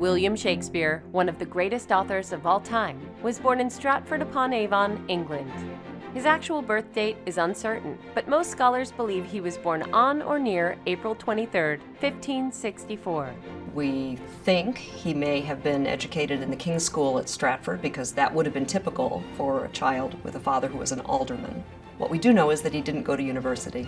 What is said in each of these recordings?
William Shakespeare, one of the greatest authors of all time, was born in Stratford-upon-Avon, England. His actual birth date is uncertain, but most scholars believe he was born on or near April 23, 1564. We think he may have been educated in the King's School at Stratford because that would have been typical for a child with a father who was an alderman. What we do know is that he didn't go to university.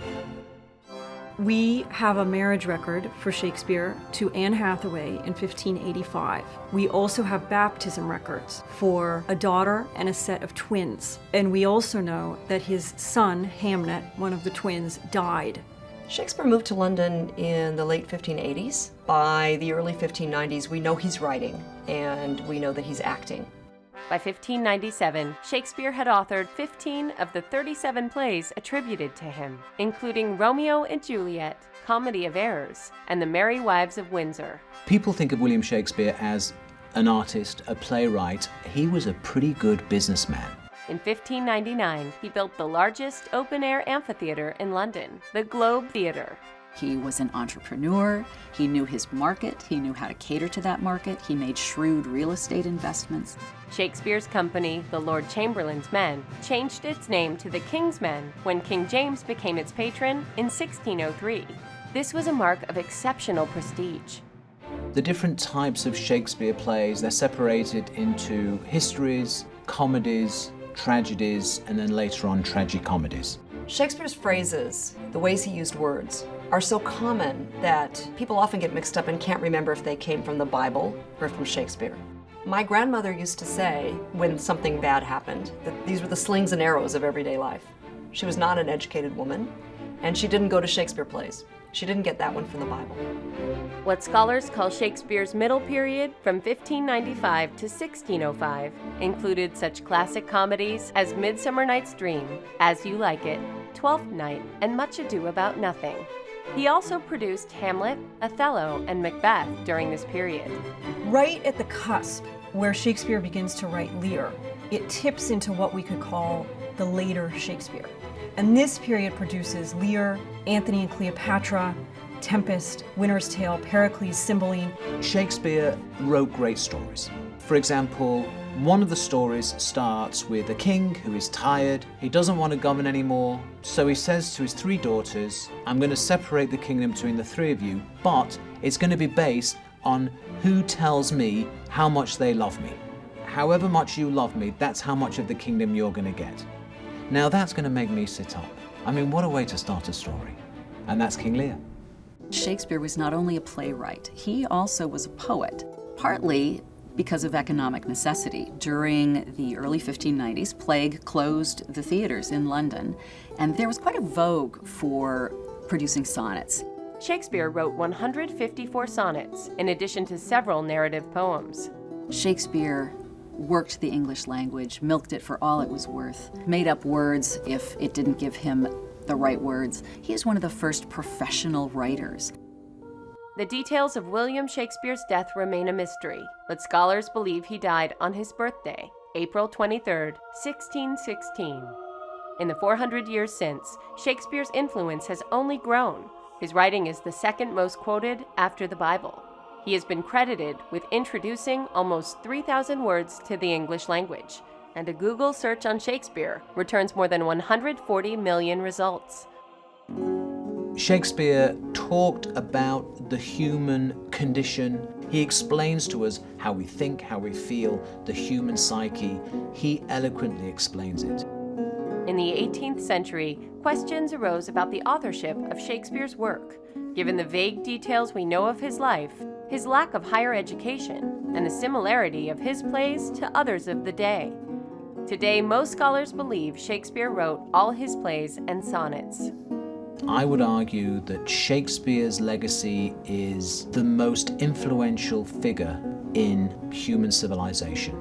We have a marriage record for Shakespeare to Anne Hathaway in 1585. We also have baptism records for a daughter and a set of twins. And we also know that his son, Hamnet, one of the twins, died. Shakespeare moved to London in the late 1580s. By the early 1590s, we know he's writing, and we know that he's acting. By 1597, Shakespeare had authored 15 of the 37 plays attributed to him, including Romeo and Juliet, Comedy of Errors, and The Merry Wives of Windsor. People think of William Shakespeare as an artist, a playwright. He was a pretty good businessman. In 1599, he built the largest open-air amphitheater in London, the Globe Theatre. He was an entrepreneur, he knew his market, he knew how to cater to that market, he made shrewd real estate investments. Shakespeare's company, the Lord Chamberlain's Men, changed its name to the King's Men when King James became its patron in 1603. This was a mark of exceptional prestige. The different types of Shakespeare plays, they're separated into histories, comedies, tragedies, and then later on tragicomedies. Shakespeare's phrases, the ways he used words, are so common that people often get mixed up and can't remember if they came from the Bible or from Shakespeare. My grandmother used to say, when something bad happened, that these were the slings and arrows of everyday life. She was not an educated woman, and she didn't go to Shakespeare plays. She didn't get that one from the Bible. What scholars call Shakespeare's middle period, from 1595 to 1605, included such classic comedies as Midsummer Night's Dream, As You Like It, Twelfth Night, and Much Ado About Nothing. He also produced Hamlet, Othello, and Macbeth during this period. Right at the cusp where Shakespeare begins to write Lear, it tips into what we could call the later Shakespeare. And this period produces Lear, Antony and Cleopatra, Tempest, Winter's Tale, Pericles, Cymbeline. Shakespeare wrote great stories. For example, one of the stories starts with a king who is tired, he doesn't want to govern anymore, so he says to his three daughters, I'm going to separate the kingdom between the three of you, but it's going to be based on who tells me how much they love me. However much you love me, that's how much of the kingdom you're going to get. Now that's going to make me sit up. I mean, what a way to start a story. And that's King Lear. Shakespeare was not only a playwright, he also was a poet, partly because of economic necessity. During the early 1590s, plague closed the theaters in London, and there was quite a vogue for producing sonnets. Shakespeare wrote 154 sonnets, in addition to several narrative poems. Shakespeare worked the English language, milked it for all it was worth, made up words if it didn't give him the right words. He is one of the first professional writers. The details of William Shakespeare's death remain a mystery, but scholars believe he died on his birthday, April 23, 1616. In the 400 years since, Shakespeare's influence has only grown. His writing is the second most quoted after the Bible. He has been credited with introducing almost 3,000 words to the English language, and a Google search on Shakespeare returns more than 140 million results. Shakespeare talked about the human condition. He explains to us how we think, how we feel, the human psyche. He eloquently explains it. In the 18th century, questions arose about the authorship of Shakespeare's work, given the vague details we know of his life, his lack of higher education, and the similarity of his plays to others of the day. Today, most scholars believe Shakespeare wrote all his plays and sonnets. I would argue that Shakespeare's legacy is the most influential figure in human civilization.